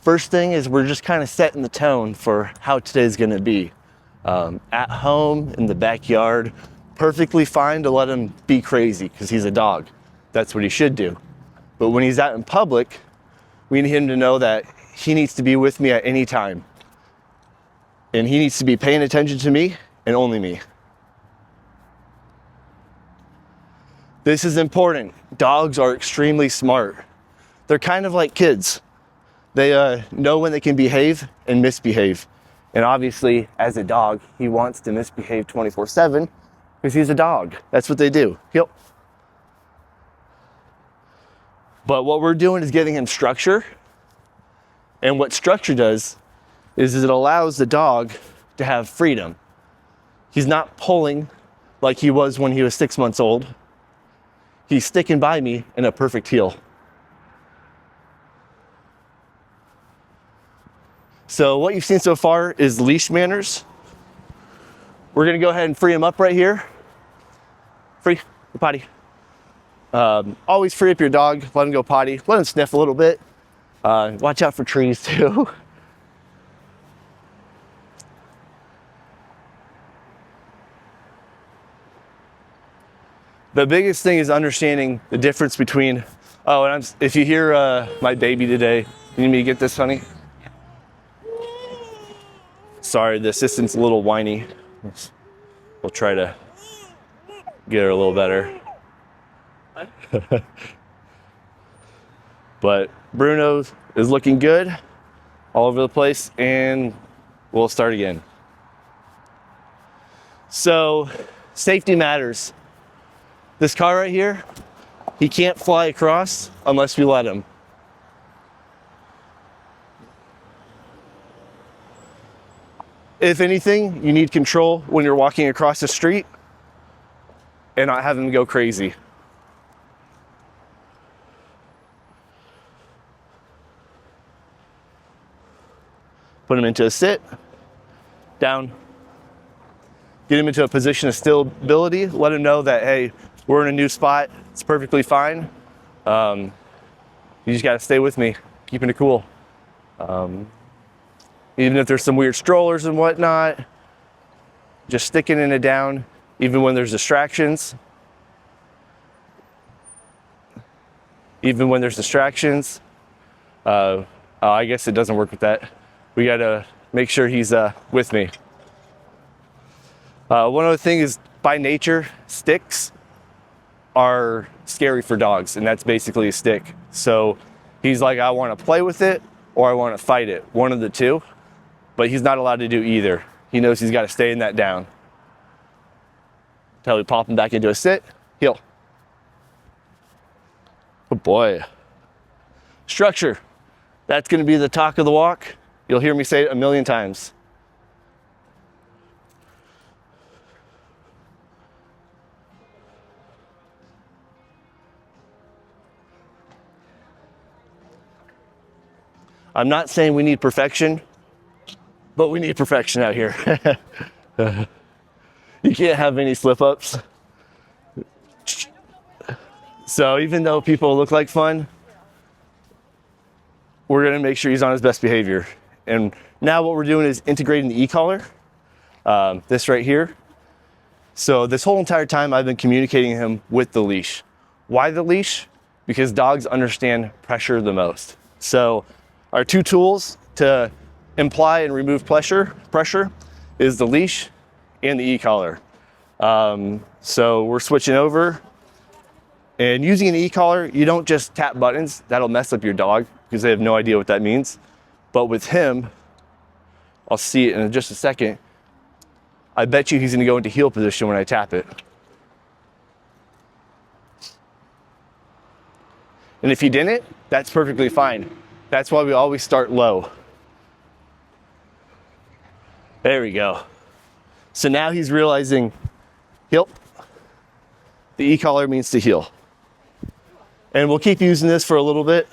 First thing is we're just kind of setting the tone for how today's gonna be. At home, in the backyard, perfectly fine to let him be crazy because he's a dog. That's what he should do. But when he's out in public, we need him to know that he needs to be with me at any time. And he needs to be paying attention to me and only me. This is important. Dogs are extremely smart. They're kind of like kids. They know when they can behave and misbehave. And obviously, as a dog, he wants to misbehave 24/7 because he's a dog. That's what they do. Yep. But what we're doing is giving him structure. And what structure does is it allows the dog to have freedom. He's not pulling like he was when he was 6 months old. He's sticking by me in a perfect heel. So what you've seen so far is leash manners. We're gonna go ahead and free him up right here. Free, go potty. Always free up your dog, let him go potty, let him sniff a little bit. Watch out for trees too. The biggest thing is understanding the difference between, oh, and if you hear my baby today, you need me to get this, honey? Sorry, the assistant's a little whiny. We'll try to get her a little better. But Bruno is looking good all over the place, and we'll start again. So, safety matters. This car right here, he can't fly across unless we let him. If anything, you need control when you're walking across the street and not have him go crazy. Put him into a sit, down. Get him into a position of stability. Let him know that, hey, we're in a new spot. It's perfectly fine. You just gotta stay with me, keeping it cool. Even if there's some weird strollers and whatnot, just sticking in it down, even when there's distractions. Even when there's distractions. I guess it doesn't work with that. We gotta make sure he's with me. One other thing is, by nature, sticks are scary for dogs, and that's basically a stick. So he's like, I wanna play with it or I wanna fight it, one of the two. But he's not allowed to do either. He knows he's got to stay in that down. Until we pop him back into a sit, heel. Good boy. Structure. That's going to be the talk of the walk. You'll hear me say it a million times. I'm not saying we need perfection, but we need perfection out here. You can't have any slip-ups. So even though people look like fun, we're gonna make sure he's on his best behavior. And now what we're doing is integrating the e-collar, this right here. So this whole entire time I've been communicating him with the leash. Why the leash? Because dogs understand pressure the most. So our two tools to imply and remove pressure is the leash and the e-collar. So we're switching over, and using an e-collar, you don't just tap buttons. That'll mess up your dog because they have no idea what that means. But with him, I'll see it in just a second. I bet you he's gonna go into heel position when I tap it. And if he didn't, that's perfectly fine. That's why we always start low. There we go. So now he's realizing, heel. The e-collar means to heel. And we'll keep using this for a little bit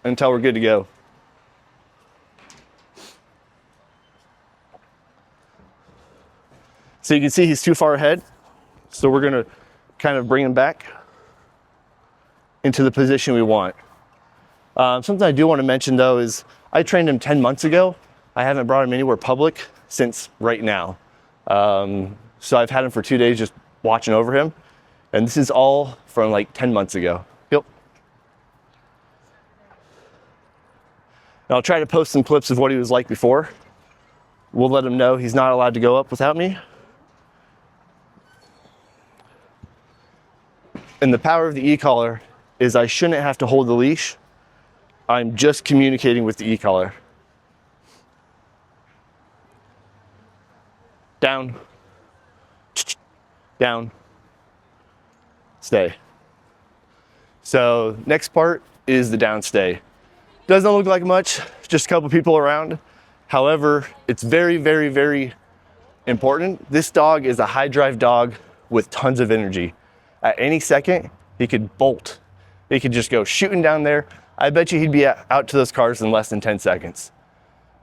until we're good to go. So you can see he's too far ahead. So we're gonna kind of bring him back into the position we want. Something I do want to mention though is I trained him 10 months ago. I haven't brought him anywhere public since right now. So I've had him for 2 days just watching over him. And this is all from like 10 months ago. Yep. And I'll try to post some clips of what he was like before. We'll let him know he's not allowed to go up without me. And the power of the e-collar is I shouldn't have to hold the leash. I'm just communicating with the e-collar. Down, down, stay. So next part is the down stay. Doesn't look like much, just a couple people around. However, it's very, very, very important. This dog is a high drive dog with tons of energy. At any second, he could bolt. He could just go shooting down there. I bet you he'd be out to those cars in less than 10 seconds.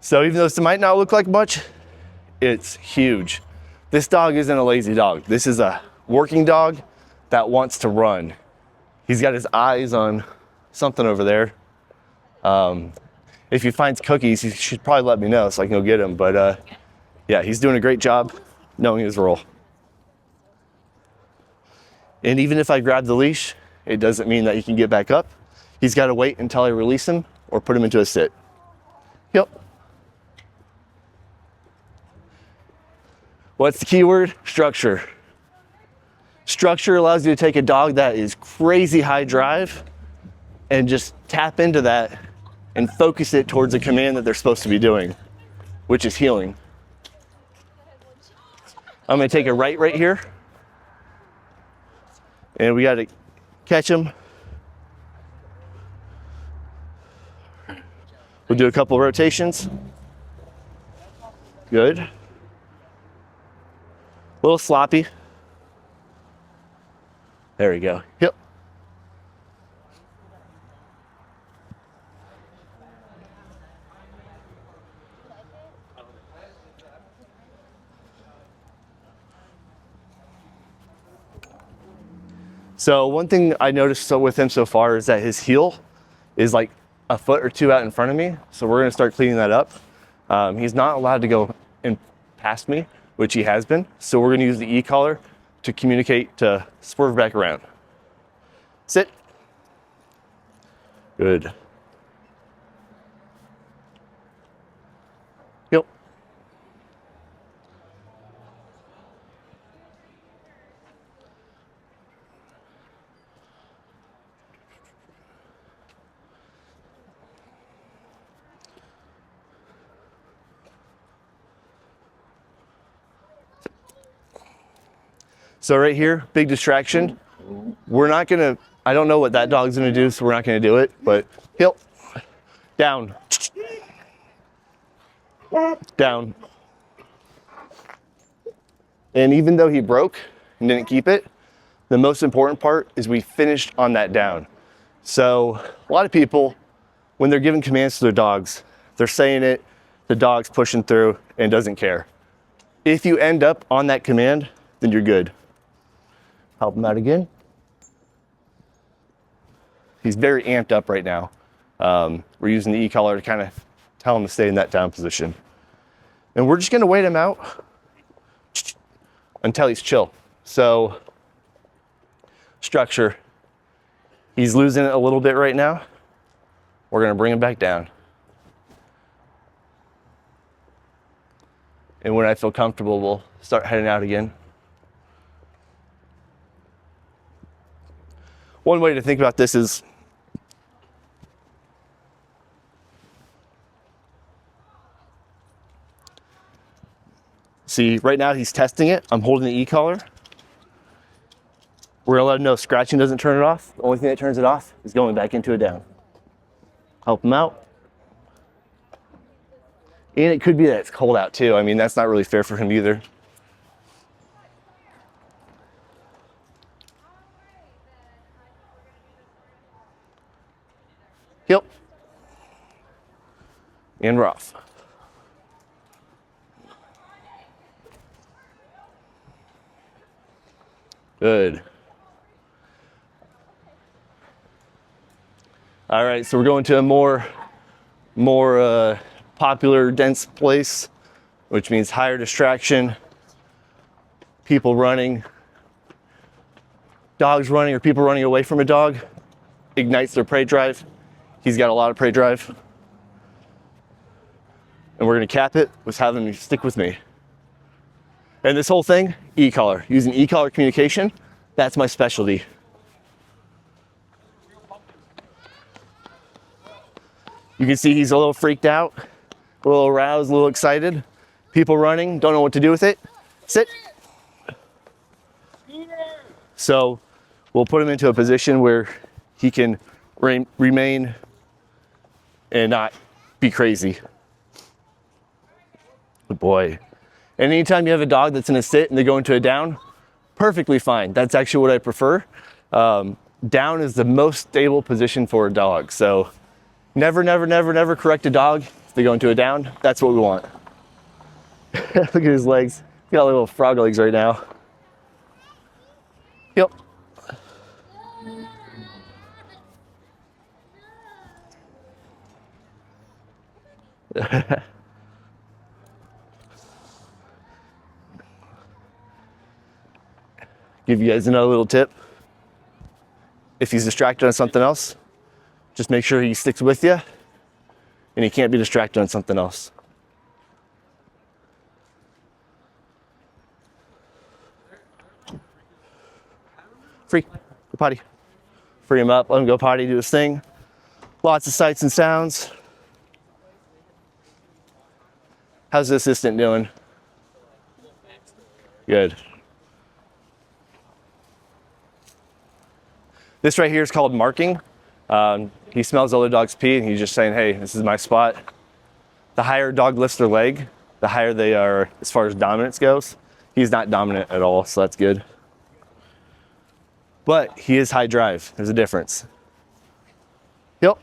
So even though this might not look like much, it's huge. This dog isn't a lazy dog. This is a working dog that wants to run. He's got his eyes on something over there. If he finds cookies, he should probably let me know so I can go get him. But yeah, he's doing a great job knowing his role. And even if I grab the leash, it doesn't mean that he can get back up. He's got to wait until I release him or put him into a sit. Yep. What's the key word? Structure. Structure allows you to take a dog that is crazy high drive and just tap into that and focus it towards a command that they're supposed to be doing, which is healing. I'm going to take a right here. And we got to catch him. We'll do a couple of rotations. Good. A little sloppy. There we go. Yep. So one thing I noticed with him so far is that his heel is like a foot or two out in front of me. So we're gonna start cleaning that up. He's not allowed to go in past me, which he has been. So we're gonna use the e-collar to communicate to swerve back around. Sit. Good. Yep. So right here, big distraction. We're not gonna, I don't know what that dog's gonna do, so we're not gonna do it, but heel, down, down. And even though he broke and didn't keep it, the most important part is we finished on that down. So a lot of people, when they're giving commands to their dogs, they're saying it, the dog's pushing through and doesn't care. If you end up on that command, then you're good. Help him out again. He's very amped up right now. We're using the e-collar to kind of tell him to stay in that down position. And we're just gonna wait him out until he's chill. So, structure. He's losing it a little bit right now. We're gonna bring him back down. And when I feel comfortable, we'll start heading out again. One way to think about this is see, right now he's testing it. I'm holding the e-collar. We're gonna let him know scratching doesn't turn it off. The only thing that turns it off is going back into a down. Help him out. And it could be that it's cold out too. I mean, that's not really fair for him either. Yep. And we're off. Good. All right, so we're going to a more popular, dense place, which means higher distraction, people running, dogs running, or people running away from a dog ignites their prey drive. He's got a lot of prey drive. And we're gonna cap it with having him stick with me. And this whole thing, e-collar. Using e-collar communication, that's my specialty. You can see he's a little freaked out, a little aroused, a little excited. People running, don't know what to do with it. Sit. So we'll put him into a position where he can remain and not be crazy. Good boy. And anytime you have a dog that's in a sit and they go into a down, perfectly fine. That's actually what I prefer. Down is the most stable position for a dog. So never, never, never, never correct a dog if they go into a down. That's what we want. Look at his legs. He's got little frog legs right now. Yep. Give you guys another little tip. If he's distracted on something else, just make sure he sticks with you and he can't be distracted on something else. Free, go potty. Free him up, let him go potty, do his thing. Lots of sights and sounds. How's the assistant doing? Good. This right here is called marking. He smells other dogs' pee and he's just saying, hey, this is my spot. The higher a dog lifts their leg, the higher they are as far as dominance goes. He's not dominant at all, so that's good. But he is high drive. There's a difference. Yep.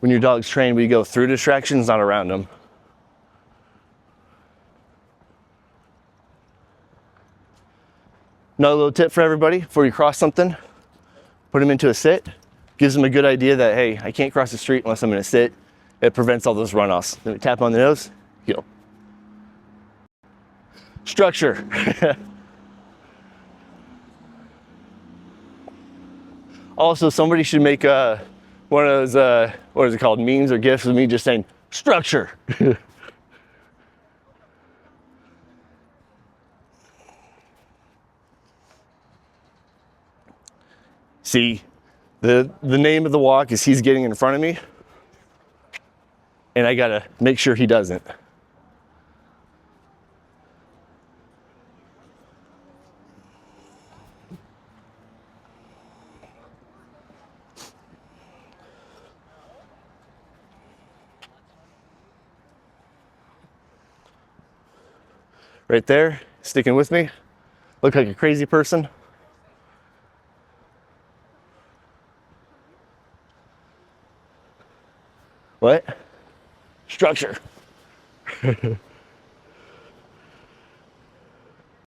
When your dog's trained, we go through distractions, not around them. Another little tip for everybody, before you cross something, put him into a sit. Gives them a good idea that, hey, I can't cross the street unless I'm in a sit. It prevents all those runoffs. Then we tap on the nose, heel. Structure. Also, somebody should make one of those, what is it called, memes or GIFs of me just saying, structure. See, the name of the walk is he's getting in front of me, and I gotta make sure he doesn't. Right there, sticking with me. Look like a crazy person. What? Structure.